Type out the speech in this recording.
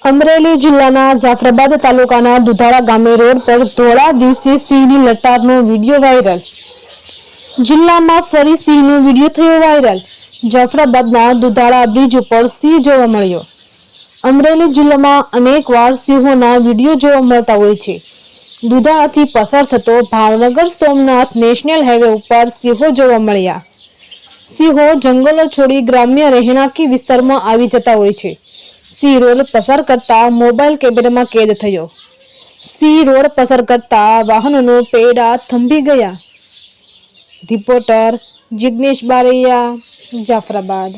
અમરેલી જિલ્લાના જાફરાબાદ તાલુકાના દુધાળા ગામે રોડ પર ધોળા દિવસે સિંહની લટારનો વિડીયો વાયરલ। જિલ્લામાં ફરી સિંહનો વિડીયો થયો વાયરલ। જાફરાબાદના દુધાળા બ્રિજ ઉપર સિંહ જોવા મળ્યો। અમરેલી જિલ્લામાં અનેકવાર સિંહોના વિડીયો જોવા મળતા હોય છે। દુધાળાથી પસાર થતો ભાવનગર સોમનાથ નેશનલ હાઈવે ઉપર સિંહો જોવા મળ્યા। સિંહો જંગલો છોડી ગ્રામ્ય રહેણાંકી વિસ્તારમાં આવી જતા હોય છે। સિંહ રોડ પસાર કરતા મોબાઈલ કેમેરામાં કેદ થયો। સિંહ રોડ પસાર કરતા વાહનોનો પૈડા થંભી ગયા। રિપોર્ટર જિગ્નેશ બારૈયા, જાફરાબાદ।